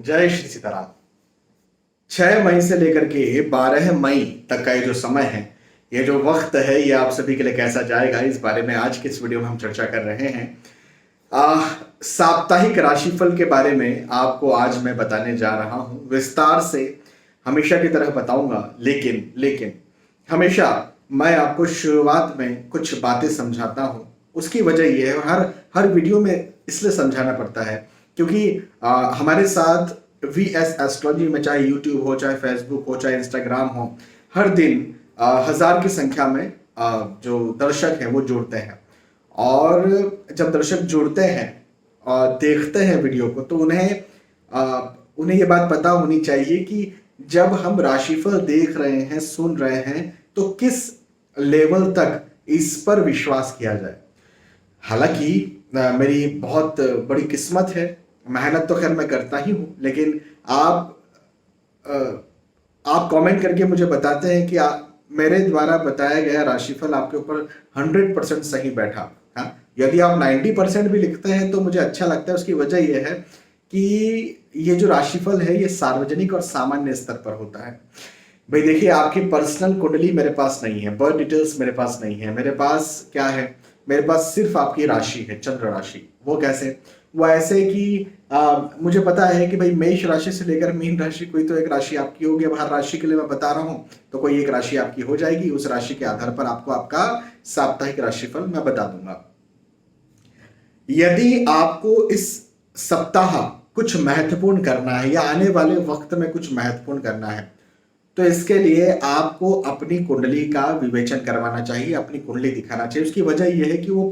जय श्री सीताराम। 6 मई से लेकर के 12 मई तक का ये जो समय है, ये जो वक्त है, ये आप सभी के लिए कैसा जाएगा, इस बारे में आज के इस वीडियो में हम चर्चा कर रहे हैं। साप्ताहिक राशिफल के बारे में आपको आज मैं बताने जा रहा हूं, विस्तार से हमेशा की तरह बताऊंगा। लेकिन हमेशा मैं आपको शुरुआत में कुछ बातें समझाता हूं। उसकी वजह यह है, हर हर वीडियो में इसलिए समझाना पड़ता है क्योंकि हमारे साथ VS एस्ट्रोलॉजी में, चाहे यूट्यूब हो, चाहे फेसबुक हो, चाहे इंस्टाग्राम हो, हर दिन हजार की संख्या में जो दर्शक हैं वो जुड़ते हैं। और जब दर्शक जुड़ते हैं और देखते हैं वीडियो को, तो उन्हें ये बात पता होनी चाहिए कि जब हम राशिफल देख रहे हैं, सुन रहे हैं, तो किस लेवल तक इस पर विश्वास किया जाए। हालांकि मेरी बहुत बड़ी किस्मत है, मेहनत तो खैर मैं करता ही हूँ, लेकिन आप कमेंट करके मुझे बताते हैं कि मेरे द्वारा बताया गया राशिफल आपके ऊपर 100% सही बैठा। हाँ, यदि आप 90% भी लिखते हैं तो मुझे अच्छा लगता है। उसकी वजह यह है कि ये जो राशिफल है, ये सार्वजनिक और सामान्य स्तर पर होता है। भाई देखिए, आपकी पर्सनल कुंडली मेरे पास नहीं है, बर्थ डिटेल्स मेरे पास नहीं है। मेरे पास क्या है? मेरे पास सिर्फ आपकी राशि है, चंद्र राशि। वो कैसे? वो ऐसे कि मुझे पता है कि भाई मेष राशि से लेकर मीन राशि, कोई तो एक राशि आपकी होगी। अब हर राशि के लिए मैं बता रहा हूं, तो कोई एक राशि आपकी हो जाएगी। उस राशि के आधार पर आपको आपका साप्ताहिक राशिफल मैं बता दूंगा। यदि आपको इस सप्ताह कुछ महत्वपूर्ण करना है या आने वाले वक्त में कुछ महत्वपूर्ण करना है, तो इसके लिए आपको अपनी कुंडली का विवेचन करवाना चाहिए, अपनी कुंडली दिखाना चाहिए। उसकी वजह यह है कि वो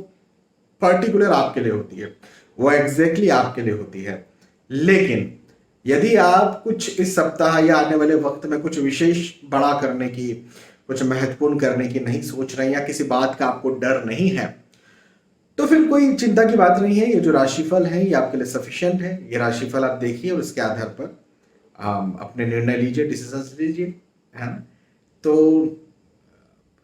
पर्टिकुलर आपके लिए होती है, वो एग्जैक्टली आपके लिए होती है। लेकिन यदि आप कुछ इस सप्ताह या आने वाले वक्त में कुछ विशेष बड़ा करने की, कुछ महत्वपूर्ण करने की नहीं सोच रहे, या किसी बात का आपको डर नहीं है, तो फिर कोई चिंता की बात नहीं है। ये जो राशिफल है, ये आपके लिए सफिशिएंट है। ये राशिफल आप देखिए और इसके आधार पर अपने निर्णय लीजिए, डिसीजन लीजिए, है ना। तो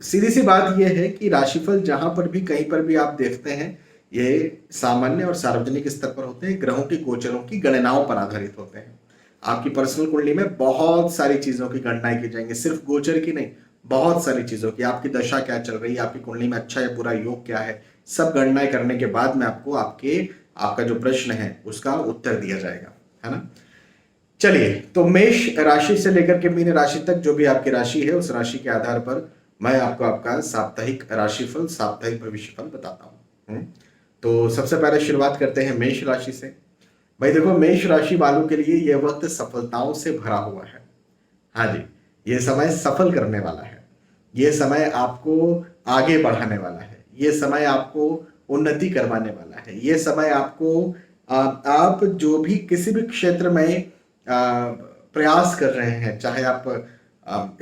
सीधी सी बात यह है कि राशिफल जहां पर भी, कहीं पर भी आप देखते हैं, ये सामान्य और सार्वजनिक स्तर पर होते हैं, ग्रहों की गोचरों की गणनाओं पर आधारित होते हैं। आपकी पर्सनल कुंडली में बहुत सारी चीजों की गणनाएं की जाएंगी, सिर्फ गोचर की नहीं, बहुत सारी चीजों की। आपकी दशा क्या चल रही है, आपकी कुंडली में अच्छा या बुरा योग क्या है, सब गणनाएं करने के बाद में आपको आपका जो प्रश्न है उसका उत्तर दिया जाएगा, है ना। चलिए, तो मेष राशि से लेकर के मीन राशि तक जो भी आपकी राशि है, उस राशि के आधार पर मैं आपको आपका साप्ताहिक राशिफल, साप्ताहिक भविष्यफल बताता हूं। तो सबसे पहले शुरुआत करते हैं मेष राशि से। भाई देखो, मेष राशि वालों के लिए यह वक्त सफलताओं से भरा हुआ है। हाँ जी, ये समय सफल करने वाला है। ये समय आपको आगे बढ़ाने वाला है। ये समय आपको उन्नति करवाने वाला है। ये समय आपको आप जो भी किसी भी क्षेत्र में प्रयास कर रहे हैं, चाहे आप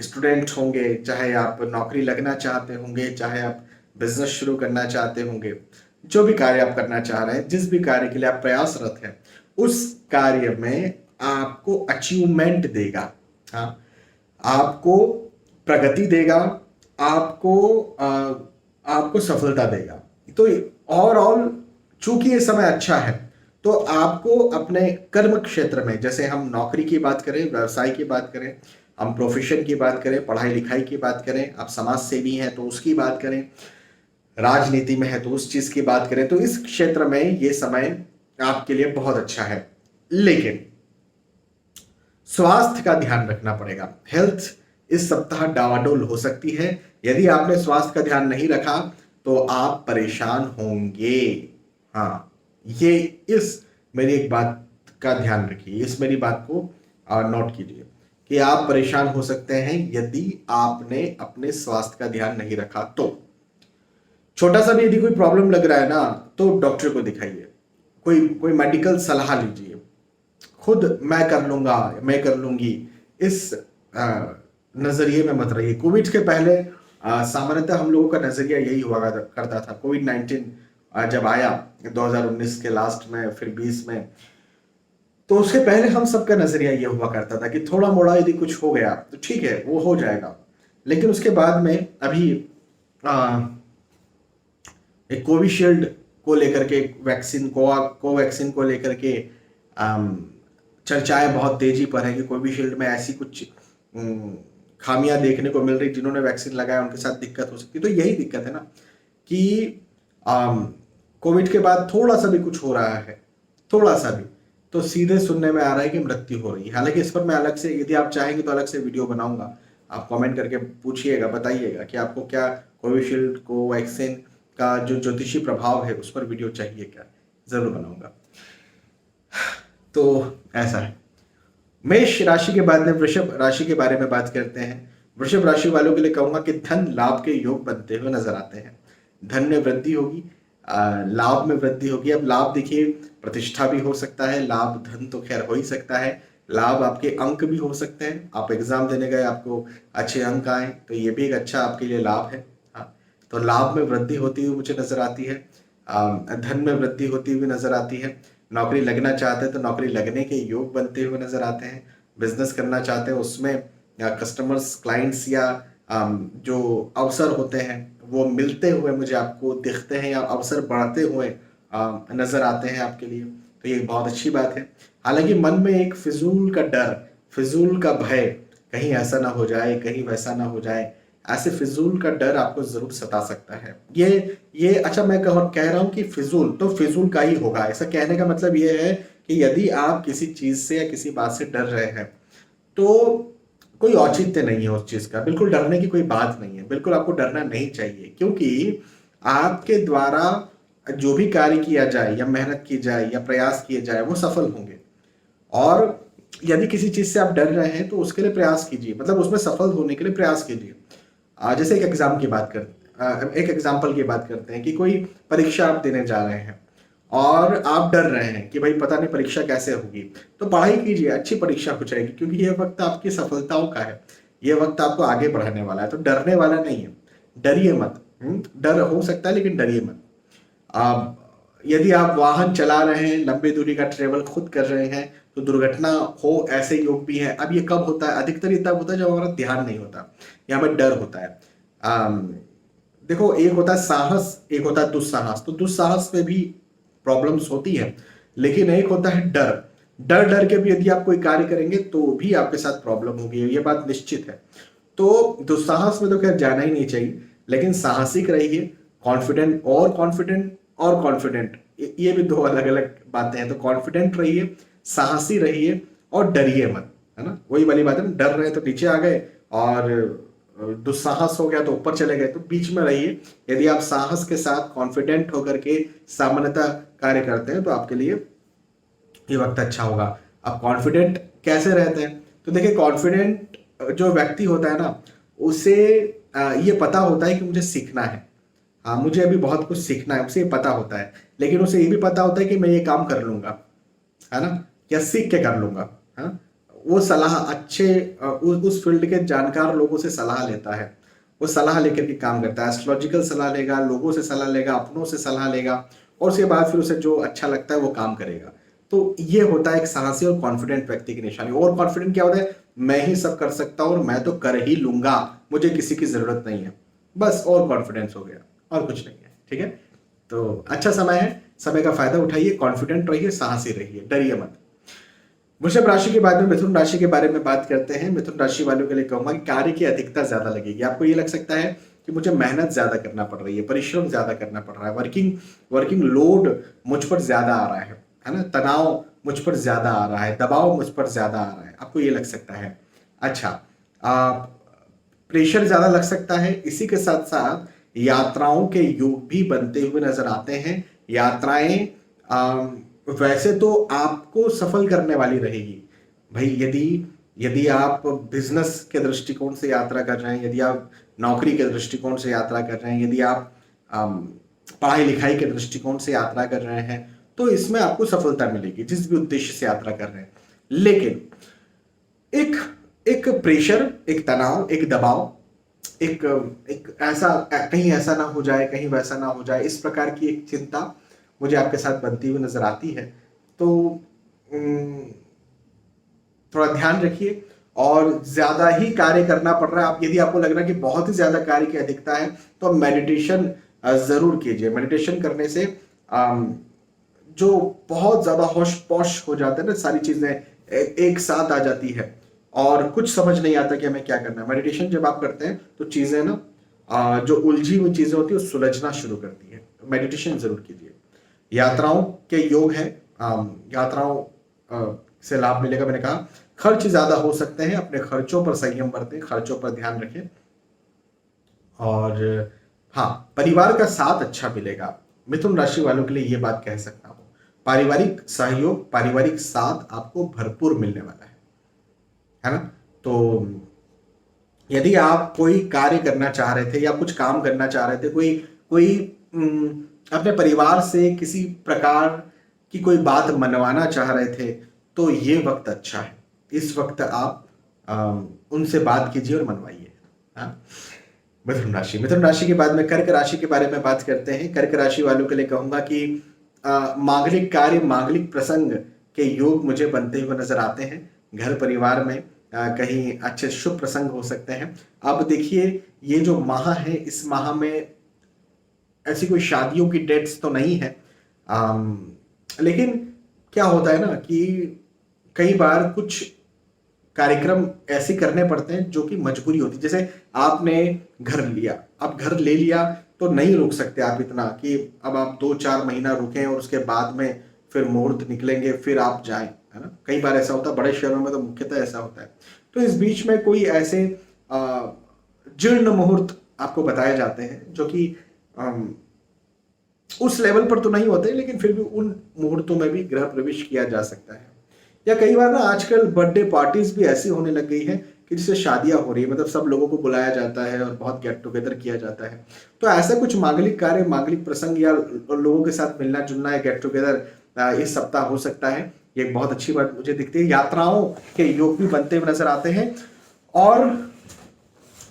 स्टूडेंट होंगे, चाहे आप नौकरी लगना चाहते होंगे, चाहे आप बिजनेस शुरू करना चाहते होंगे, जो भी कार्य आप करना चाह रहे हैं, जिस भी कार्य के लिए आप प्रयासरत हैं, उस कार्य में आपको अचीवमेंट देगा। हाँ, आपको प्रगति देगा, आपको सफलता देगा। तो ओवरऑल चूंकि ये समय अच्छा है, तो आपको अपने कर्म क्षेत्र में, जैसे हम नौकरी की बात करें, व्यवसाय की बात करें, हम प्रोफेशन की बात करें, पढ़ाई लिखाई की बात करें, आप समाज सेवी हैं तो उसकी बात करें, राजनीति में है तो उस चीज की बात करें, तो इस क्षेत्र में ये समय आपके लिए बहुत अच्छा है। लेकिन स्वास्थ्य का ध्यान रखना पड़ेगा। हेल्थ इस सप्ताह डावाडोल हो सकती है। यदि आपने स्वास्थ्य का ध्यान नहीं रखा तो आप परेशान होंगे। हाँ, ये इस मेरी एक बात का ध्यान रखिए, इस मेरी बात को नोट कीजिए कि आप परेशान हो सकते हैं यदि आपने अपने स्वास्थ्य का ध्यान नहीं रखा। तो छोटा सा भी यदि कोई प्रॉब्लम लग रहा है ना, तो डॉक्टर को दिखाइए, कोई मेडिकल सलाह लीजिए। खुद मैं कर लूंगा, मैं कर लूंगी, इस नजरिए में मत रहिए। कोविड के पहले सामान्यतः हम लोगों का नजरिया यही हुआ करता था। कोविड-19 जब आया 2019 के लास्ट में, फिर 20 में, तो उसके पहले हम सबका नजरिया ये हुआ करता था कि थोड़ा मोड़ा यदि कुछ हो गया तो ठीक है, वो हो जाएगा। लेकिन उसके बाद में अभी एक कोविशील्ड को लेकर के, वैक्सीन कोवैक्सीन को लेकर के चर्चाएं बहुत तेजी पर है कि कोविशील्ड में ऐसी कुछ खामियां देखने को मिल रही, जिन्होंने वैक्सीन लगाया उनके साथ दिक्कत हो सकती है। तो यही दिक्कत है ना कि कोविड के बाद थोड़ा सा भी कुछ हो रहा है, थोड़ा सा भी, तो सीधे सुनने में आ रहा है कि मृत्यु हो रही है। हालांकि इस पर मैं अलग से, यदि आप चाहेंगे तो अलग से वीडियो बनाऊंगा, आप कमेंट करके पूछिएगा, बताइएगा कि आपको क्या कोविशील्ड को वैक्सीन का जो ज्योतिषी प्रभाव है उस पर वीडियो चाहिए क्या, जरूर बनाऊंगा। तो ऐसा है। मेष राशि के बाद में वृषभ राशि के बारे में बात करते हैं। वृषभ राशि वालों के लिए कहूंगा कि धन लाभ के योग बनते हुए नजर आते हैं। धन में वृद्धि होगी, लाभ में वृद्धि होगी। अब लाभ देखिए, प्रतिष्ठा भी हो सकता है, लाभ धन तो खैर हो ही सकता है, लाभ आपके अंक भी हो सकते हैं। आप एग्जाम देने गए, आपको अच्छे अंक आए, तो ये भी एक अच्छा आपके लिए लाभ है। हाँ, तो लाभ में वृद्धि होती हुई मुझे नजर आती है, धन में वृद्धि होती हुई नजर आती है। नौकरी लगना चाहते हैं तो नौकरी लगने के योग बनते हुए नजर आते हैं। बिजनेस करना चाहते हैं, उसमें कस्टमर्स, क्लाइंट्स या जो अवसर होते हैं वो मिलते हुए मुझे आपको दिखते हैं, या अवसर बढ़ते हुए नजर आते हैं आपके लिए, तो ये बहुत अच्छी बात है। हालांकि मन में एक फिजूल का डर, फिजूल का भय, कहीं ऐसा ना हो जाए, कहीं वैसा ना हो जाए, ऐसे फिजूल का डर आपको जरूर सता सकता है। ये अच्छा, मैं कह रहा हूं कि फिजूल तो फिजूल का ही होगा। ऐसा कहने का मतलब ये है कि यदि आप किसी चीज से या किसी बात से डर रहे हैं तो कोई औचित्य नहीं है उस चीज का, बिल्कुल डरने की कोई बात नहीं है, बिल्कुल आपको डरना नहीं चाहिए, क्योंकि आपके द्वारा जो भी कार्य किया जाए या मेहनत की जाए या प्रयास किए जाए वो सफल होंगे। और यदि किसी चीज से आप डर रहे हैं तो उसके लिए प्रयास कीजिए, मतलब उसमें सफल होने के लिए प्रयास कीजिए। जैसे एक एक एग्जाम्पल की बात करते हैं कि कोई परीक्षा आप देने जा रहे हैं और आप डर रहे हैं कि भाई पता नहीं परीक्षा कैसे होगी, तो पढ़ाई कीजिए, अच्छी परीक्षा हो जाएगी, क्योंकि ये वक्त आपकी सफलताओं का है, ये वक्त आपको आगे बढ़ाने वाला है। तो डरने वाला नहीं है, डरिए मत। डर हो सकता है लेकिन डरिए मत। आप यदि आप वाहन चला रहे हैं, लंबी दूरी का ट्रेवल खुद कर रहे हैं, तो दुर्घटना हो ऐसे योग भी है। अब ये कब होता है? अधिकतर ये तब होता है जब हमारा ध्यान नहीं होता या हमें डर होता है। देखो, एक होता है साहस, एक होता है दुस्साहस। तो दुस्साहस में भी प्रॉब्लम्स होती है, लेकिन एक होता है डर। डर डर के भी यदि आप कोई कार्य करेंगे तो भी आपके साथ प्रॉब्लम होगी, ये बात निश्चित है। तो दुस्साहस में तो खैर जाना ही नहीं चाहिए, लेकिन साहसिक रहिए, कॉन्फिडेंट और कॉन्फिडेंट, ये भी दो अलग अलग बातें हैं। तो कॉन्फिडेंट रहिए, साहसी रहिए और डरिए मत, है ना। वही वाली बात है ना, डर रहे तो नीचे आ गए और दुस्साहस हो गया तो ऊपर चले गए। तो बीच में रहिए। यदि आप साहस के साथ कॉन्फिडेंट होकर के सामान्यतः कार्य करते हैं तो आपके लिए ये वक्त अच्छा होगा। आप कॉन्फिडेंट कैसे रहते हैं? तो देखिए, कॉन्फिडेंट जो व्यक्ति होता है ना, उसे ये पता होता है कि मुझे सीखना है, हाँ मुझे अभी बहुत कुछ सीखना है, उसे ये पता होता है। लेकिन उसे ये भी पता होता है कि मैं ये काम कर लूंगा, है ना, या सीख के कर लूंगा। हाँ, वो सलाह अच्छे उस फील्ड के जानकार लोगों से सलाह लेता है, वो सलाह लेकर के काम करता है। एस्ट्रोलॉजिकल सलाह लेगा, लोगों से सलाह लेगा, अपनों से सलाह लेगा, और उसके बाद फिर उसे जो अच्छा लगता है वो काम करेगा। तो ये होता है एक साहसी और कॉन्फिडेंट व्यक्ति की निशानी। और कॉन्फिडेंट क्या होता है? मैं ही सब कर सकता हूं और मैं तो कर ही लूंगा, मुझे किसी की जरूरत नहीं है, बस। और कॉन्फिडेंस हो गया, और कुछ नहीं है। ठीक है, तो अच्छा समय है, समय का फायदा उठाइए, कॉन्फिडेंट रहिए, साहसी रहिए, डरिए मत। वृषभ राशि के बाद में मिथुन राशि के बारे में बात करते हैं। मिथुन राशि वालों के लिए कहूंगा कि कार्य की अधिकता ज्यादा लगेगी। आपको ये लग सकता है कि मुझे मेहनत ज्यादा करना पड़ रही है, परिश्रम ज्यादा करना पड़ रहा है, वर्किंग लोड मुझ पर ज्यादा आ रहा है ना, तनाव मुझ पर ज्यादा आ रहा है, दबाव मुझ पर ज्यादा आ रहा है, आपको ये लग सकता है। अच्छा, प्रेशर ज्यादा लग सकता है। इसी के साथ साथ यात्राओं के योग भी बनते हुए नजर आते हैं। यात्राएं वैसे तो आपको सफल करने वाली रहेगी भाई। यदि आप बिजनेस के दृष्टिकोण से यात्रा कर रहे हैं, यदि आप नौकरी के दृष्टिकोण से यात्रा कर रहे हैं, यदि आप पढ़ाई लिखाई के दृष्टिकोण से यात्रा कर रहे हैं, तो इसमें आपको सफलता मिलेगी जिस भी उद्देश्य से यात्रा कर रहे हैं। लेकिन एक प्रेशर, एक तनाव, एक दबाव, एक ऐसा, कहीं ऐसा ना हो जाए, कहीं वैसा ना हो जाए, इस प्रकार की एक चिंता मुझे आपके साथ बनती हुई नजर आती है। तो थोड़ा ध्यान रखिए। और ज्यादा ही कार्य करना पड़ रहा है, आप यदि आपको लग रहा है कि बहुत ही ज्यादा कार्य की अधिकता है, तो मेडिटेशन जरूर कीजिए। मेडिटेशन करने से जो बहुत ज्यादा होश पोश हो जाते हैं ना, सारी चीजें एक साथ आ जाती है और कुछ समझ नहीं आता कि हमें क्या करना है। मेडिटेशन जब आप करते हैं तो चीजें ना जो उलझी हुई चीजें होती है वो सुलझना शुरू करती है। मेडिटेशन जरूर कीजिए। यात्राओं के योग है, यात्राओं से लाभ मिलेगा। मैंने कहा खर्च ज्यादा हो सकते हैं, अपने खर्चों पर संयम बरतें, खर्चों पर ध्यान रखें। और हाँ, परिवार का साथ अच्छा मिलेगा। मिथुन राशि वालों के लिए ये बात कह सकता हूं, पारिवारिक सहयोग, पारिवारिक साथ आपको भरपूर मिलने वाला है ना। तो यदि आप कोई कार्य करना चाह रहे थे या कुछ काम करना चाह रहे थे, कोई कोई अपने परिवार से किसी प्रकार की कोई बात मनवाना चाह रहे थे, तो ये वक्त अच्छा है। इस वक्त आप उनसे बात कीजिए और मनवाइए। हाँ। मिथुन राशि के बाद में कर्क राशि के बारे में बात करते हैं। कर्क राशि वालों के लिए कहूंगा कि मांगलिक कार्य, मांगलिक प्रसंग के योग मुझे बनते हुए नजर आते हैं। घर परिवार में कहीं अच्छे शुभ प्रसंग हो सकते हैं। अब देखिए, ये जो माह है, इस माह में ऐसी कोई शादियों की डेट्स तो नहीं है, लेकिन क्या होता है ना कि कई बार कुछ कार्यक्रम ऐसे करने पड़ते हैं जो कि मजबूरी होती है। जैसे आपने घर लिया, अब घर ले लिया तो नहीं रुक सकते आप इतना कि अब आप 2-4 महीना रुकें और उसके बाद में फिर मुहूर्त निकलेंगे फिर आप जाएं, है ना। कई बार ऐसा होता है, बड़े शहरों में तो मुख्यतः ऐसा होता है। तो इस बीच में कोई ऐसे जीर्ण मुहूर्त आपको बताए जाते हैं जो कि उस लेवल पर तो नहीं होते, लेकिन फिर भी उन मुहूर्तों में भी गृह प्रवेश किया जा सकता है। या कई बार ना आजकल बर्थडे पार्टीज भी ऐसी होने लग गई है कि जिससे शादियां हो रही है, मतलब सब लोगों को बुलाया जाता है और बहुत गेट टुगेदर किया जाता है। तो ऐसा कुछ मांगलिक कार्य, मांगलिक प्रसंग या लोगों के साथ मिलना जुलना या गेट टुगेदर इस सप्ताह हो सकता है। ये एक बहुत अच्छी बात मुझे दिखती है। यात्राओं के योग भी बनते हुए नजर आते हैं और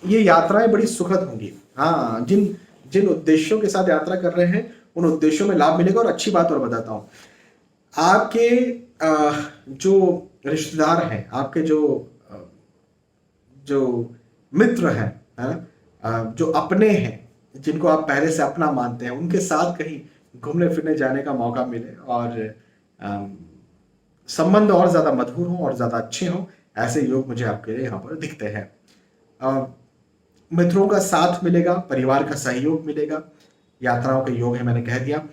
ये यात्राएं बड़ी सुखद होंगी। हाँ, जिन जिन उद्देश्यों के साथ यात्रा कर रहे हैं उन उद्देश्यों में लाभ मिलेगा। और अच्छी बात और बताता हूँ, आपके जो रिश्तेदार हैं, आपके जो मित्र हैं, है ना, जो अपने हैं, जिनको आप पहले से अपना मानते हैं, उनके साथ कहीं घूमने फिरने जाने का मौका मिले और संबंध और ज्यादा मधुर हों और ज्यादा अच्छे हों, ऐसे योग मुझे आपके लिए यहाँ पर दिखते हैं। मित्रों का साथ मिलेगा, परिवार का सहयोग मिलेगा, यात्राओं के योग है, मैंने कह दिया।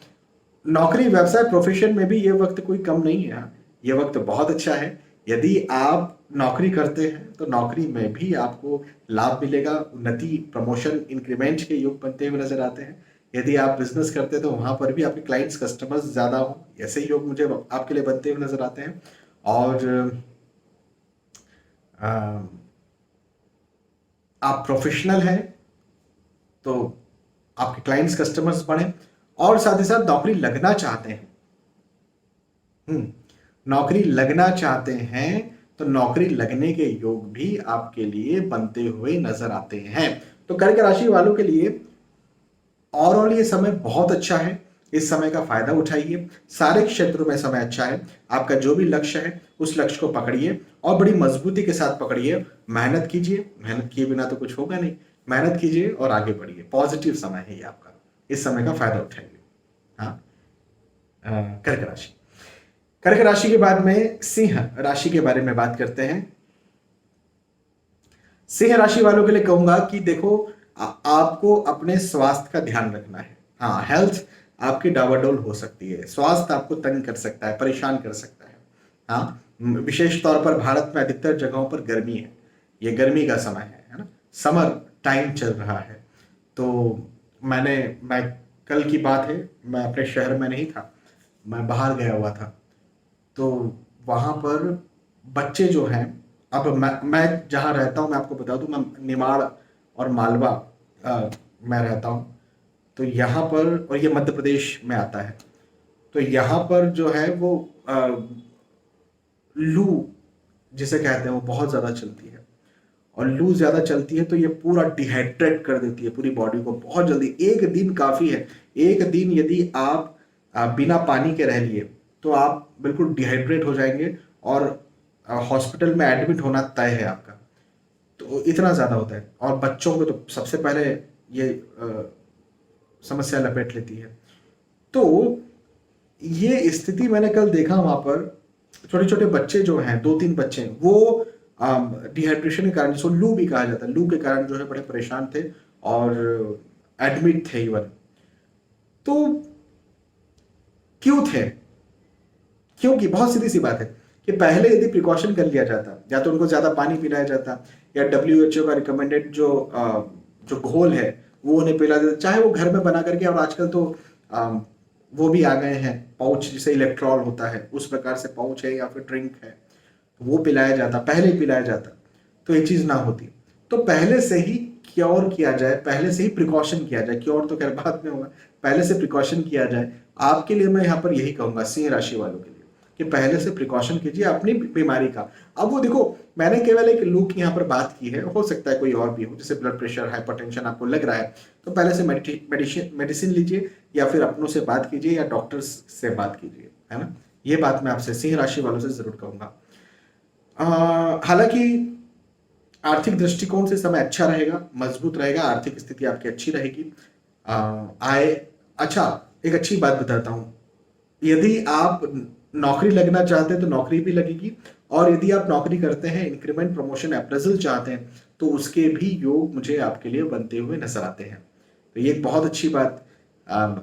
नौकरी, व्यवसाय, प्रोफेशन में भी ये वक्त कोई कम नहीं है। ये वक्त बहुत अच्छा है। यदि आप नौकरी करते हैं तो नौकरी में भी आपको लाभ मिलेगा। उन्नति, प्रमोशन, इंक्रीमेंट के योग बनते हुए नजर आते हैं। यदि आप बिजनेस करते हैं तो वहां पर भी आपके क्लाइंट्स, कस्टमर्स ज्यादा हो, ऐसे योग मुझे आपके लिए बनते हुए नजर आते हैं। और आप प्रोफेशनल हैं तो आपके क्लाइंट्स, कस्टमर्स बढ़े। और साथ ही साथ नौकरी लगना चाहते हैं, नौकरी लगना चाहते हैं तो नौकरी लगने के योग भी आपके लिए बनते हुए नजर आते हैं। तो कर्क राशि वालों के लिए ओवरऑल ये समय बहुत अच्छा है। इस समय का फायदा उठाइए। सारे क्षेत्रों में समय अच्छा है। आपका जो भी लक्ष्य है उस लक्ष्य को पकड़िए और बड़ी मजबूती के साथ पकड़िए। मेहनत कीजिए, मेहनत किए बिना तो कुछ होगा नहीं। मेहनत कीजिए और आगे बढ़िए। पॉजिटिव समय है ये आपका, इस समय का फायदा उठाइए। हाँ, कर्क राशि। कर्क राशि के बाद में सिंह राशि के बारे में बात करते हैं। सिंह राशि वालों के लिए कहूंगा कि देखो, आपको अपने स्वास्थ्य का ध्यान रखना है। हाँ, हेल्थ आपकी डावाडोल हो सकती है, स्वास्थ्य आपको तंग कर सकता है, परेशान कर सकता है। हाँ, विशेष तौर पर भारत में अधिकतर जगहों पर गर्मी है। ये गर्मी का समय है ना, समर टाइम चल रहा है। तो मैं कल की बात है, मैं अपने शहर में नहीं था, मैं बाहर गया हुआ था। तो वहाँ पर बच्चे जो हैं, अब मैं जहाँ रहता हूँ, मैं आपको बता दूँ, मैं निमाड़ और मालवा मैं रहता हूँ। तो यहाँ पर, और ये मध्य प्रदेश में आता है, तो यहाँ पर जो है वो लू जिसे कहते हैं वो बहुत ज़्यादा चलती है। और लू ज़्यादा चलती है तो ये पूरा डिहाइड्रेट कर देती है पूरी बॉडी को बहुत जल्दी। एक दिन काफ़ी है। एक दिन यदि आप बिना पानी के रह लिए तो आप बिल्कुल डिहाइड्रेट हो जाएंगे और हॉस्पिटल में एडमिट होना तय है आपका। तो इतना ज़्यादा होता है। और बच्चों को तो सबसे पहले ये समस्या लपेट लेती है। तो ये स्थिति मैंने कल देखा वहाँ पर छोटे छोटे बच्चे जो हैं, 2-3 बच्चे हैं, वो डिहाइड्रेशन के कारण, जिसको लू भी कहा जाता है, लू के कारण जो है बड़े परेशान थे और एडमिट थे इवन। तो क्यों थे? क्योंकि बहुत सीधी सी बात है कि पहले यदि प्रिकॉशन कर लिया जाता, या तो उनको ज्यादा पानी पिलाया जाता, या WHO का रिकमेंडेड जो घोल है वो उन्हें पिला देता, चाहे वो घर में बना करके, और आजकल तो वो भी आ गए हैं पाउच, जिसे इलेक्ट्रॉल होता है उस प्रकार से पाउच है, या फिर ड्रिंक है, तो वो पिलाया जाता, पहले ही पिलाया जाता, तो ये चीज ना होती। तो पहले से ही क्योर किया जाए, पहले से ही प्रिकॉशन किया जाए, क्योर तो खैर बाद में होगा, पहले से प्रिकॉशन किया जाए। आपके लिए मैं यहाँ पर यही कहूंगा, सिंह राशि वालों के लिए, कि पहले से प्रिकॉशन कीजिए अपनी बीमारी का। अब वो देखो, मैंने केवल एक लू की यहाँ पर बात की है, हो सकता है कोई और भी हो, जैसे ब्लड प्रेशर, हाइपरटेंशन आपको लग रहा है, तो पहले से मेडिसिन लीजिए, या फिर अपनों से बात कीजिए, या डॉक्टर्स से बात कीजिए, है ना। ये बात मैं आपसे सिंह राशि वालों से जरूर कहूंगा। हालांकि आर्थिक दृष्टिकोण से समय अच्छा रहेगा, मजबूत रहेगा, आर्थिक स्थिति आपकी अच्छी रहेगी। आय, अच्छा एक अच्छी बात बताता हूँ, यदि आप नौकरी लगना चाहते हैं तो नौकरी भी लगेगी, और यदि आप नौकरी करते हैं, इंक्रीमेंट, प्रमोशन, अप्रेजल चाहते हैं, तो उसके भी योग मुझे आपके लिए बनते हुए नजर आते हैं। तो ये एक बहुत अच्छी बात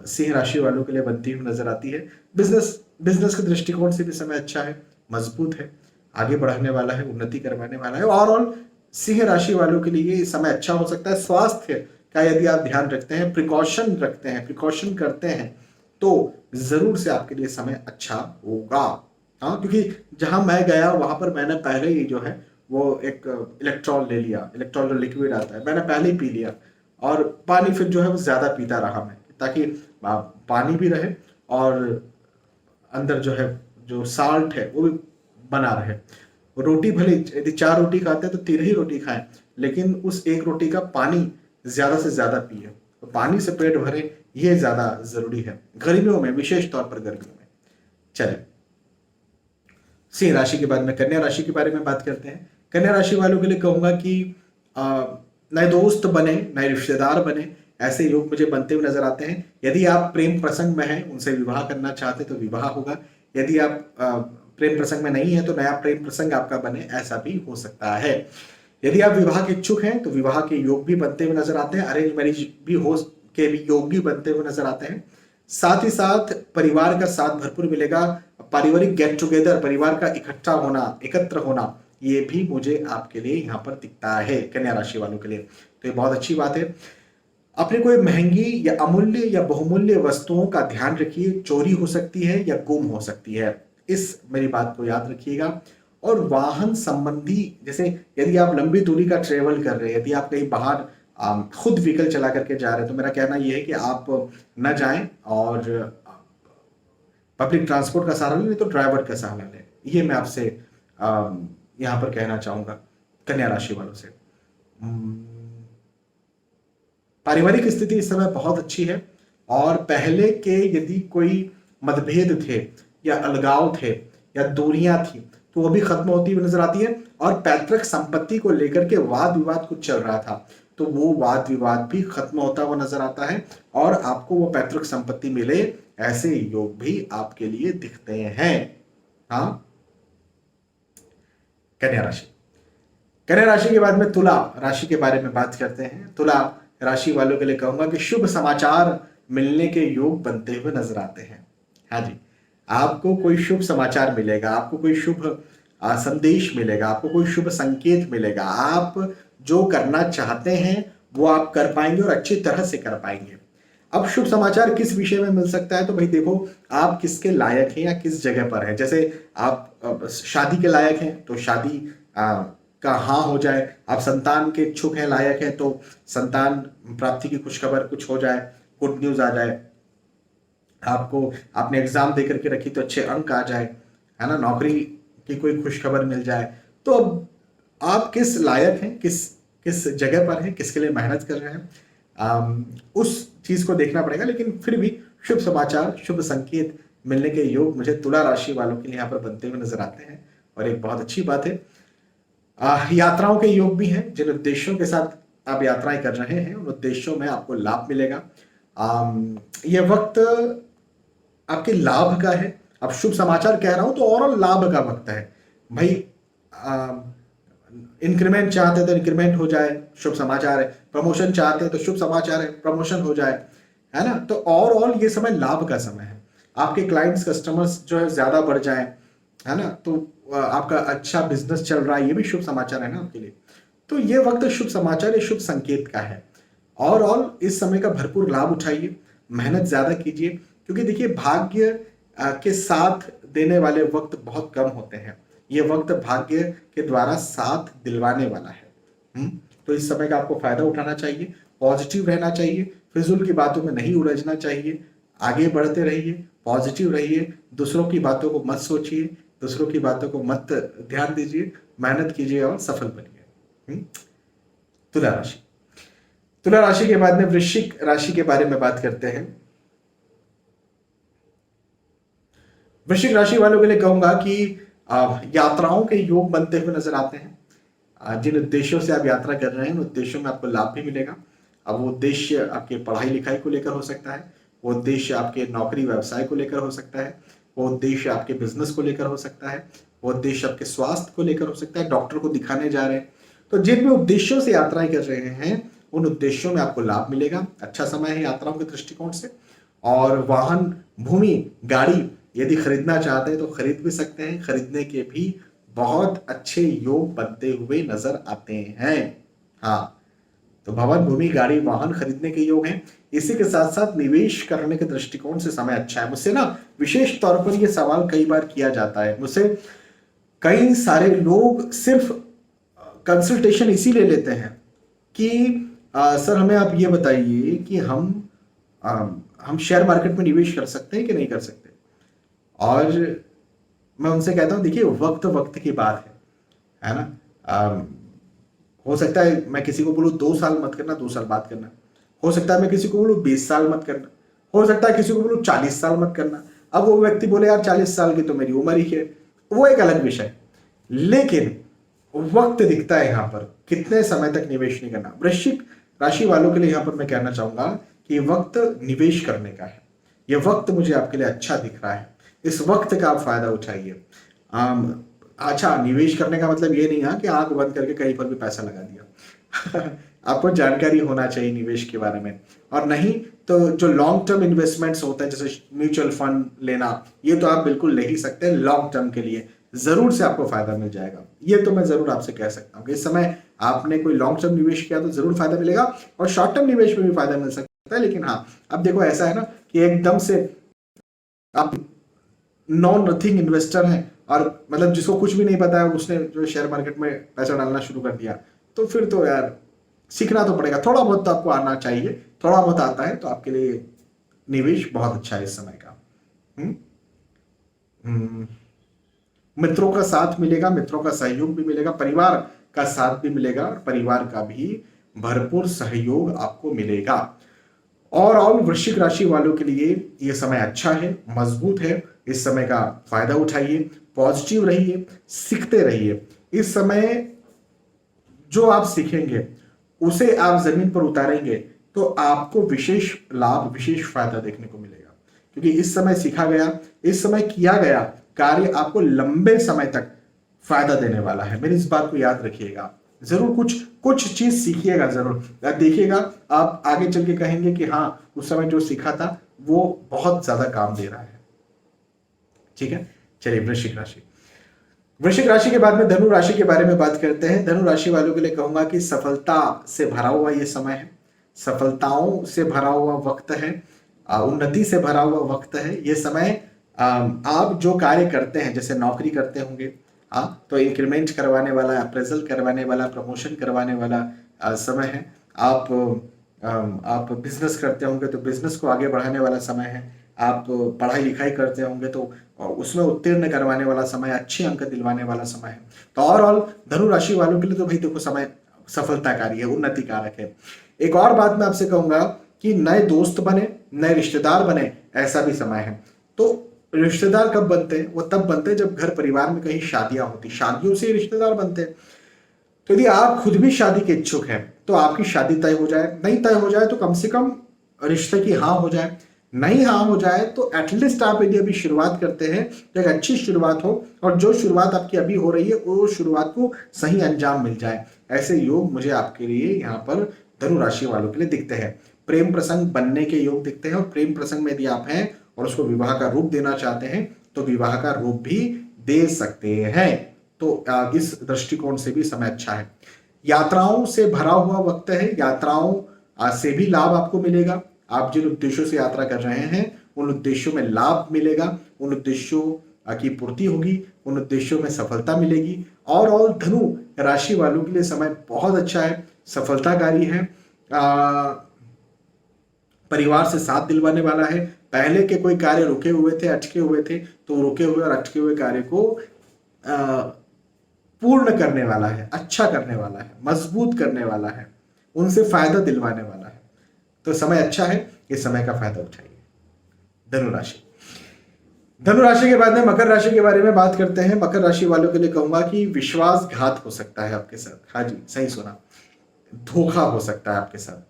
सिंह राशि वालों के लिए बनती हुई नजर आती है। बिजनेस बिजनेस के दृष्टिकोण से भी समय अच्छा है, मजबूत है, आगे बढ़ाने वाला है, उन्नति करवाने वाला है। ओवरऑल सिंह राशि वालों के लिए ये समय अच्छा हो सकता है। स्वास्थ्य का यदि आप ध्यान रखते हैं, प्रिकॉशन रखते हैं, प्रिकॉशन करते हैं, तो जरूर से आपके लिए समय अच्छा होगा। हाँ, क्योंकि जहां मैं गया वहां पर मैंने पहले ही जो है वो एक इलेक्ट्रॉल ले लिया, इलेक्ट्रॉल जो लिक्विड आता है मैंने पहले ही पी लिया, और पानी फिर जो है वो ज्यादा पीता रहा मैं, ताकि पानी भी रहे और अंदर जो है जो साल्ट है वो भी बना रहे। रोटी भले यदि 4 रोटी खाते हैं तो 3 ही रोटी खाएं, लेकिन उस एक रोटी का पानी ज्यादा से ज्यादा पिए, तो पानी से पेट भरे, ये ज्यादा जरूरी है गर्मियों में, विशेष तौर पर गर्मियों में। चलिए, सिंह राशि के बाद में कन्या राशि के बारे में बात करते हैं। कन्या राशि वालों के लिए कहूंगा कि नए दोस्त बने, नए रिश्तेदार बने, ऐसे योग मुझे बनते हुए नजर आते हैं। यदि आप प्रेम प्रसंग में हैं, उनसे विवाह करना चाहते तो विवाह होगा। यदि आप प्रेम प्रसंग में नहीं है तो नया प्रेम प्रसंग आपका बने, ऐसा भी हो सकता है। यदि आप विवाह के इच्छुक हैं तो विवाह के योग भी बनते हुए नजर आते हैं, अरेंज मैरिज भी हो के भी योग भी बनते हुए नजर आते हैं। साथ ही साथ परिवार का साथ भरपूर मिलेगा, पारिवारिक गेट टुगेदर, परिवार का इकट्ठा होना, एकत्र होना, ये भी मुझे आपके लिए यहाँ पर दिखता है कन्या राशि वालों के लिए, तो ये बहुत अच्छी बात है। अपने कोई महंगी या अमूल्य या बहुमूल्य वस्तुओं का ध्यान रखिए, चोरी हो सकती है या गुम हो सकती है, इस मेरी बात को याद रखिएगा। और वाहन संबंधी, जैसे यदि आप लंबी दूरी का ट्रेवल कर रहे हैं, यदि आप कहीं बाहर खुद व्हीकल चला करके जा रहे हैं, तो मेरा कहना यह है कि आप न जाएं और पब्लिक ट्रांसपोर्ट का सहारा लें, तो ड्राइवर का सहारा लें। ये मैं आपसे यहाँ पर कहना चाहूंगा कन्या राशि वालों से। पारिवारिक स्थिति इस समय बहुत अच्छी है, और पहले के यदि कोई मतभेद थे या अलगाव थे या दूरियां थी, तो वो भी खत्म होती हुई नजर आती है। और पैतृक संपत्ति को लेकर के वाद विवाद कुछ चल रहा था, तो वो वाद विवाद भी खत्म होता हुआ नजर आता है, और आपको वो पैतृक संपत्ति मिले, ऐसे योग भी आपके लिए दिखते हैं। हाँ, कन्या राशि। कन्या राशि के बाद में तुला राशि के बारे में बात करते हैं। तुला राशि वालों के लिए कहूंगा कि शुभ समाचार मिलने के योग बनते हुए नजर आते हैं। हाँ जी, आपको कोई शुभ समाचार मिलेगा, आपको कोई शुभ संदेश मिलेगा, आपको कोई शुभ संकेत मिलेगा। आप जो करना चाहते हैं वो आप कर पाएंगे, और अच्छी तरह से कर पाएंगे। अब शुभ समाचार किस विषय में मिल सकता है, तो भाई देखो, आप किसके लायक हैं या किस जगह पर हैं। जैसे आप शादी के लायक हैं तो शादी का हाँ हो जाए, आप संतान के इच्छुक हैं, लायक हैं, तो संतान प्राप्ति की खुशखबर कुछ हो जाए, गुड न्यूज आ जाए। आपको आपने एग्जाम दे करके रखी तो अच्छे अंक आ जाए, है ना, नौकरी की कोई खुशखबर मिल जाए। तो अब आप किस लायक हैं, किस किस जगह पर हैं, किसके लिए मेहनत कर रहे हैं, उस चीज को देखना पड़ेगा। लेकिन फिर भी शुभ समाचार, शुभ संकेत मिलने के योग मुझे तुला राशि वालों के लिए यहाँ पर बनते हुए नजर आते हैं, और एक बहुत अच्छी बात है। यात्राओं के योग भी हैं। जिन उद्देश्यों के साथ आप यात्राएं कर रहे हैं, उन उद्देश्यों में आपको लाभ मिलेगा। यह वक्त आपके लाभ का है, अब शुभ समाचार कह रहा हूं तो ओवरऑल लाभ का वक्त है भाई। इंक्रीमेंट चाहते तो इंक्रीमेंट हो जाए, शुभ समाचार है। प्रमोशन चाहते हैं तो शुभ समाचार है, प्रमोशन हो जाए, है ना। तो ओवरऑल ये समय लाभ का समय है। आपके क्लाइंट्स कस्टमर्स जो है ज्यादा बढ़ जाए, है ना। तो आपका अच्छा बिजनेस चल रहा है, ये भी शुभ समाचार है ना आपके लिए। तो ये वक्त शुभ समाचार, ये शुभ संकेत का है। ओवरऑल इस समय का भरपूर लाभ उठाइए, मेहनत ज्यादा कीजिए, क्योंकि देखिए भाग्य के साथ देने वाले वक्त बहुत कम होते हैं। ये वक्त भाग्य के द्वारा साथ दिलवाने वाला है। तो इस समय का आपको फायदा उठाना चाहिए, पॉजिटिव रहना चाहिए, फिजूल की बातों में नहीं उलझना चाहिए, आगे बढ़ते रहिए, पॉजिटिव रहिए, दूसरों की बातों को मत सोचिए, दूसरों की बातों को मत ध्यान दीजिए, मेहनत कीजिए और सफल बनिए। तुला राशि, तुला राशि के बाद में वृश्चिक राशि के बारे में बात करते हैं। वृश्चिक राशि वालों के लिए कहूंगा कि यात्राओं के योग बनते हुए नजर आते हैं। जिन उद्देश्यों से आप यात्रा कर रहे हैं उन उद्देश्यों में आपको लाभ भी मिलेगा। अब वो उद्देश्य आपके पढ़ाई लिखाई को लेकर हो सकता है, वो उद्देश्य आपके नौकरी व्यवसाय को लेकर हो सकता है, वो उद्देश्य आपके बिजनेस को लेकर हो सकता है, वो उद्देश्य आपके स्वास्थ्य को लेकर हो सकता है, डॉक्टर को दिखाने जा रहे हैं। तो जिन भी उद्देश्यों से यात्राएं कर रहे हैं उन उद्देश्यों में आपको लाभ मिलेगा। अच्छा समय है यात्राओं के दृष्टिकोण से। और वाहन, भूमि, गाड़ी यदि खरीदना चाहते हैं तो खरीद भी सकते हैं, खरीदने के भी बहुत अच्छे योग बनते हुए नजर आते हैं। हाँ, तो भवन, भूमि, गाड़ी, वाहन खरीदने के योग हैं। इसी के साथ साथ निवेश करने के दृष्टिकोण से समय अच्छा है। मुझसे ना विशेष तौर पर यह सवाल कई बार किया जाता है, मुझसे कई सारे लोग सिर्फ कंसल्टेशन इसीलिए लेते हैं कि सर हमें आप ये बताइए कि हम शेयर मार्केट में निवेश कर सकते हैं कि नहीं कर सकते। और मैं उनसे कहता हूं देखिए वक्त वक्त की बात है ना। हो सकता है मैं किसी को बोलूं 2 साल मत करना, 2 साल बाद करना। हो सकता है मैं किसी को बोलूं 20 साल मत करना, हो सकता है किसी को बोलूं 40 साल मत करना। अब वो व्यक्ति बोले यार 40 साल की तो मेरी उम्र ही है, वो एक अलग विषय। लेकिन वक्त दिखता है यहाँ पर, कितने समय तक निवेश नहीं करना। वृश्चिक राशि वालों के लिए यहाँ पर मैं कहना चाहूंगा कि वक्त निवेश करने का है। ये वक्त मुझे आपके लिए अच्छा दिख रहा है, इस वक्त का आप फायदा उठाइए। अच्छा, निवेश करने का मतलब ये नहीं है कि आंख बंद करके कहीं पर भी पैसा लगा दिया आपको जानकारी होना चाहिए निवेश के बारे में। और नहीं तो जो लॉन्ग टर्म इन्वेस्टमेंट्स होते हैं जैसे म्यूचुअल फंड लेना, ये तो आप बिल्कुल ले ही सकते हैं। लॉन्ग टर्म के लिए जरूर से आपको फायदा मिल जाएगा, ये तो मैं जरूर आपसे कह सकता हूँ कि इस समय आपने कोई लॉन्ग टर्म निवेश किया तो जरूर फायदा मिलेगा, और शॉर्ट टर्म निवेश में भी फायदा मिल सकता है। लेकिन हाँ, अब देखो ऐसा है ना कि एकदम से आप नॉन नथिंग इन्वेस्टर हैं और मतलब जिसको कुछ भी नहीं पता है उसने जो शेयर मार्केट में पैसा डालना शुरू कर दिया, तो फिर तो यार सीखना तो पड़ेगा। थोड़ा बहुत तो आपको आना चाहिए, थोड़ा बहुत आता है तो आपके लिए निवेश बहुत अच्छा है इस समय का। मित्रों का साथ मिलेगा, मित्रों का सहयोग भी मिलेगा, परिवार का साथ भी मिलेगा और परिवार का भी भरपूर सहयोग आपको मिलेगा। और वृश्चिक राशि वालों के लिए यह समय अच्छा है, मजबूत है। इस समय का फायदा उठाइए, पॉजिटिव रहिए, सीखते रहिए। इस समय जो आप सीखेंगे उसे आप जमीन पर उतारेंगे तो आपको विशेष लाभ, विशेष फायदा देखने को मिलेगा, क्योंकि इस समय सीखा गया, इस समय किया गया कार्य आपको लंबे समय तक फायदा देने वाला है। मेरी इस बात को याद रखिएगा, जरूर कुछ चीज सीखिएगा, जरूर देखिएगा, आप आगे चल के कहेंगे कि हाँ उस समय जो सीखा था वो बहुत ज्यादा काम दे रहा है। ठीक है, चलिए वृश्चिक राशि। वृश्चिक राशि के बाद में धनु राशि के बारे में बात करते हैं। धनु राशि वालों के लिए कहूंगा कि सफलता से भरा हुआ ये समय है, सफलताओं से भरा हुआ वक्त है, उन्नति से भरा हुआ वक्त है ये समय। आप जो कार्य करते हैं, जैसे नौकरी करते होंगे तो इंक्रीमेंट करवाने वाला, अप्रेजल करवाने वाला, प्रमोशन करवाने वाला समय है। आप बिजनेस करते होंगे तो बिजनेस को आगे बढ़ाने वाला समय है। आप पढ़ाई लिखाई करते होंगे तो उसमें उत्तीर्ण करवाने वाला समय, अच्छे अंक दिलवाने वाला समय है। तो ओवरऑल धनु राशि वालों के लिए तो भाई देखो समय सफलताकारी है, उन्नति कारक है। एक और बात मैं आपसे कहूंगा कि नए दोस्त बने, नए रिश्तेदार बने, ऐसा भी समय है। तो रिश्तेदार कब बनते हैं? वो तब बनते हैं जब घर परिवार में कहीं शादियां होती, शादियों से रिश्तेदार बनते हैं। तो यदि आप खुद भी शादी के इच्छुक हैं तो आपकी शादी तय हो जाए, नहीं तय हो जाए तो कम से कम रिश्ते की हाँ हो जाए। नहीं हाँ हो जाए तो एटलीस्ट आप यदि अभी शुरुआत करते हैं तो एक अच्छी शुरुआत हो, और जो शुरुआत आपकी अभी हो रही है वो शुरुआत को सही अंजाम मिल जाए। ऐसे योग मुझे आपके लिए यहाँ पर धनु राशि वालों के लिए दिखते हैं। प्रेम प्रसंग बनने के योग दिखते हैं, और प्रेम प्रसंग में यदि आप हैं और उसको विवाह का रूप देना चाहते हैं तो विवाह का रूप भी दे सकते हैं। तो इस दृष्टिकोण से भी समय अच्छा है। यात्राओं से भरा हुआ वक्त है, यात्राओं से भी लाभ आपको मिलेगा। आप जिन उद्देश्यों से यात्रा कर रहे हैं उन उद्देश्यों में लाभ मिलेगा, उन उद्देश्यों की पूर्ति होगी, उन उद्देश्यों में सफलता मिलेगी। और धनु राशि वालों के लिए समय बहुत अच्छा है, सफलताकारी है। परिवार से साथ दिलवाने वाला है। पहले के कोई कार्य रुके हुए थे, अटके हुए थे, तो रुके हुए और अटके हुए कार्य को पूर्ण करने वाला है, अच्छा करने वाला है, मजबूत करने वाला है, उनसे फायदा दिलवाने वाला है। तो समय अच्छा है, इस समय का फायदा उठाइए। धनुराशि, धनुराशि के बाद में मकर राशि के बारे में बात करते हैं। मकर राशि वालों के लिए कहूंगा कि विश्वासघात हो सकता है आपके साथ। हाँ जी, सही सुना, धोखा हो सकता है आपके साथ।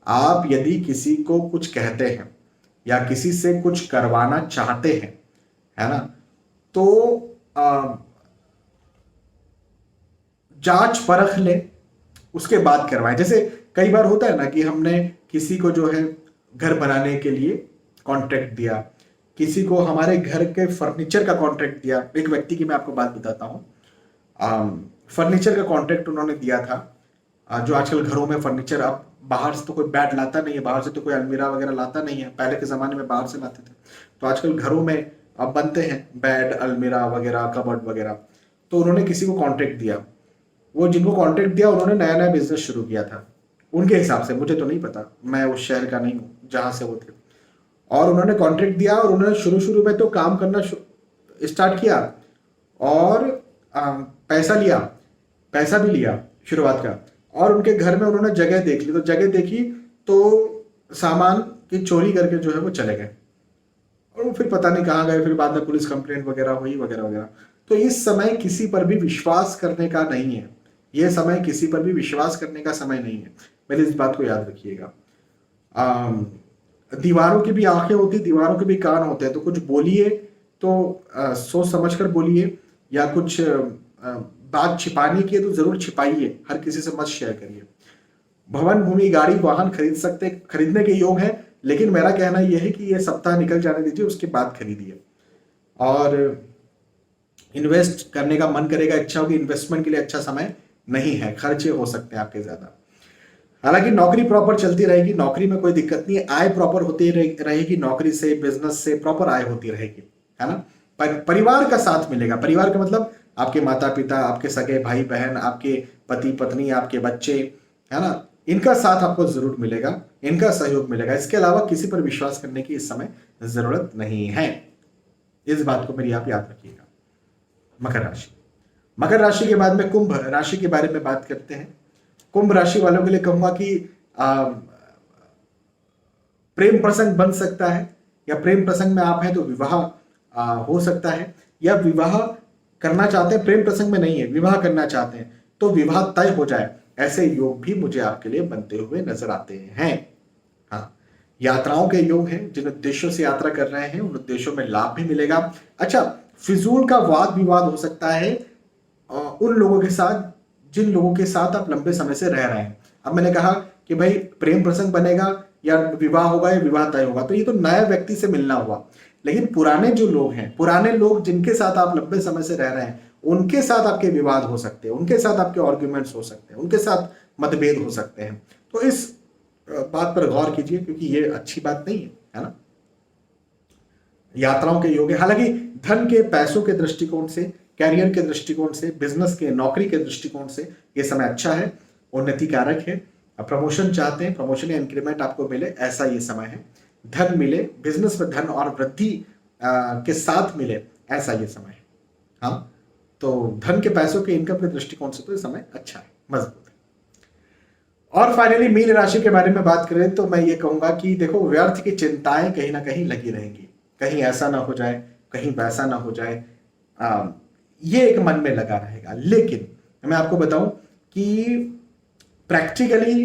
आप यदि किसी को कुछ कहते हैं या किसी से कुछ करवाना चाहते हैं, है ना, तो जांच परख ले, उसके बाद करवाएं। जैसे कई बार होता है ना कि हमने किसी को जो है घर बनाने के लिए कॉन्ट्रैक्ट दिया, किसी को हमारे घर के फर्नीचर का कॉन्ट्रैक्ट दिया। एक व्यक्ति की मैं आपको बात बताता हूँ, फर्नीचर का कॉन्ट्रैक्ट उन्होंने दिया था। जो आजकल घरों में फर्नीचर, अब बाहर से तो कोई बेड लाता नहीं है, बाहर से तो कोई अलमीरा वगैरह लाता नहीं है। पहले के ज़माने में बाहर से लाते थे, तो आजकल घरों में अब बनते हैं बेड, अलमीरा वगैरह, कबर्ड वगैरह। तो उन्होंने किसी को कॉन्ट्रैक्ट दिया। वो जिनको कॉन्ट्रैक्ट दिया उन्होंने नया नया बिजनेस शुरू किया था उनके हिसाब से, मुझे तो नहीं पता, मैं उस शहर का नहीं हूँ जहाँ से वो थे। और उन्होंने कॉन्ट्रैक्ट दिया और उन्होंने शुरू में तो काम करना स्टार्ट किया और पैसा लिया, पैसा भी लिया शुरुआत का। और उनके घर में उन्होंने जगह देख ली, तो जगह देखी तो सामान की चोरी करके जो है वो चले गए, और वो फिर पता नहीं कहाँ गए। फिर बाद में पुलिस कंप्लेंट वगैरह हुई वगैरह वगैरह। तो इस समय किसी पर भी विश्वास करने का नहीं है, ये समय किसी पर भी विश्वास करने का समय नहीं है, मेरी इस बात को याद रखिएगा। दीवारों की भी आंखें होती, दीवारों के भी कान होते हैं, तो कुछ बोलिए तो सोच समझ कर बोलिए, या कुछ बात छिपाने की है तो जरूर छिपाइए, हर किसी से मत शेयर करिए। भवन, भूमि, गाड़ी, वाहन खरीदने के योग है, लेकिन मेरा कहना यह है कि ये सप्ताह निकल जाने दीजिए, उसके बाद खरीदिए। और इन्वेस्ट करने का मन करेगा, इच्छा होगी, इन्वेस्टमेंट के लिए अच्छा समय नहीं है, खर्चे हो सकते हैं आपके ज्यादा। हालांकि नौकरी प्रॉपर चलती रहेगी, नौकरी में कोई दिक्कत नहीं है, आय प्रॉपर होती रहेगी, नौकरी से, बिजनेस से प्रॉपर आय होती रहेगी, है ना। परिवार का साथ मिलेगा। परिवार का मतलब आपके माता पिता, आपके सगे भाई बहन, आपके पति पत्नी, आपके बच्चे, है ना, इनका साथ आपको जरूर मिलेगा, इनका सहयोग मिलेगा। इसके अलावा किसी पर विश्वास करने की इस समय जरूरत नहीं है, इस बात को मेरी आप याद रखिएगा। मकर राशि, मकर राशि के बाद में कुंभ राशि के बारे में बात करते हैं। कुंभ राशि वालों के लिए कहूंगा कि प्रेम प्रसंग बन सकता है, या प्रेम प्रसंग में आप हैं तो विवाह हो सकता है, या विवाह करना चाहते हैं, प्रेम प्रसंग में नहीं है, विवाह करना चाहते हैं तो विवाह तय हो जाए, ऐसे योग भी मुझे आपके लिए बनते हुए नजर आते हैं। हाँ, यात्राओं के योग हैं, जिन उद्देश्यों से यात्रा कर रहे हैं उन उद्देश्यों में लाभ भी मिलेगा। अच्छा, फिजूल का वाद विवाद हो सकता है उन लोगों के साथ जिन लोगों के साथ आप लंबे समय से रह रहे हैं। अब मैंने कहा कि भाई प्रेम प्रसंग बनेगा या विवाह होगा या विवाह तय होगा, तो ये तो नया व्यक्ति से मिलना हुआ। लेकिन पुराने जो लोग हैं, पुराने लोग जिनके साथ आप लंबे समय से रह रहे हैं, उनके साथ आपके विवाद हो सकते हैं, उनके साथ आपके आर्ग्यूमेंट्स हो सकते हैं, उनके साथ मतभेद हो सकते हैं। तो इस बात पर गौर कीजिए, क्योंकि ये अच्छी बात नहीं है ना। यात्राओं के योग है। हालांकि धन के, पैसों के दृष्टिकोण से, कैरियर के दृष्टिकोण से, बिजनेस के, नौकरी के दृष्टिकोण से ये समय अच्छा है, उन्नति कारक है। प्रमोशन चाहते हैं, प्रमोशन या इंक्रीमेंट आपको मिले, ऐसा ये समय है। धन मिले, बिजनेस में धन और वृद्धि के साथ मिले, ऐसा ये समय है। हाँ, तो धन के, पैसों के, इनकम के दृष्टिकोण से तो ये समय अच्छा है, मजबूत है। और फाइनली मीन राशि के बारे में बात करें तो मैं ये कहूंगा कि देखो, व्यर्थ की चिंताएं कहीं ना कहीं लगी रहेंगी, कहीं ऐसा ना हो जाए, कहीं वैसा ना हो जाए, ये एक मन में लगा रहेगा। लेकिन मैं आपको बताऊं कि प्रैक्टिकली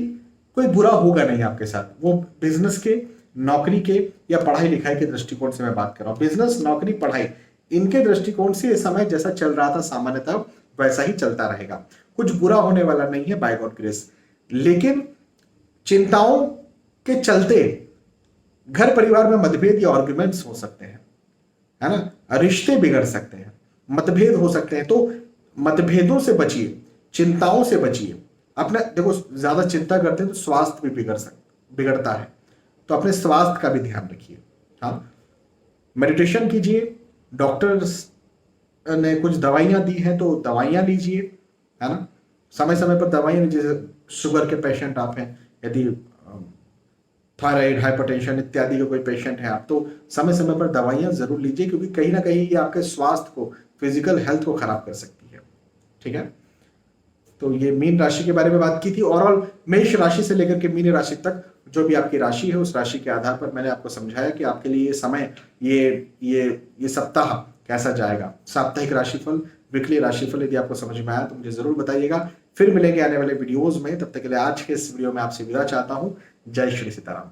कोई बुरा होगा नहीं आपके साथ। वो बिजनेस के नौकरी के या पढ़ाई लिखाई के दृष्टिकोण से मैं बात कर रहा हूँ। बिजनेस, नौकरी, पढ़ाई, इनके दृष्टिकोण से ये समय जैसा चल रहा था सामान्यतः वैसा ही चलता रहेगा। कुछ बुरा होने वाला नहीं है बाय गॉड ग्रेस। लेकिन चिंताओं के चलते घर परिवार में मतभेद या आर्ग्यूमेंट्स हो सकते हैं, है ना, रिश्ते बिगड़ सकते हैं, मतभेद हो सकते हैं। तो मतभेदों से बचिए, चिंताओं से बचिए। अपना देखो, ज्यादा चिंता करते हैं तो स्वास्थ्य भी बिगड़ता है, तो अपने स्वास्थ्य का भी ध्यान रखिए। हाँ, मेडिटेशन कीजिए, डॉक्टर्स ने कुछ दवाइयां दी हैं तो दवाइयां लीजिए, है ना, समय समय पर दवाइयां लीजिए। जैसे शुगर के पेशेंट आप हैं, यदि थायराइड, हाइपरटेंशन इत्यादि के कोई पेशेंट है आप, तो समय समय पर दवाइयां जरूर लीजिए, क्योंकि कहीं ना कहीं ये आपके स्वास्थ्य को, फिजिकल हेल्थ को खराब कर सकती है। ठीक है, तो ये मीन राशि के बारे में बात की थी। ओवरऑल मेष राशि से लेकर के मीन राशि तक जो भी आपकी राशि है, उस राशि के आधार पर मैंने आपको समझाया कि आपके लिए ये समय, ये सप्ताह कैसा जाएगा। साप्ताहिक राशिफल, वीकली राशिफल यदि आपको समझ में आया तो मुझे जरूर बताइएगा। फिर मिलेंगे आने वाले वीडियोज में, तब तक के लिए आज के इस वीडियो में आपसे विदा चाहता हूं। जय श्री सीताराम।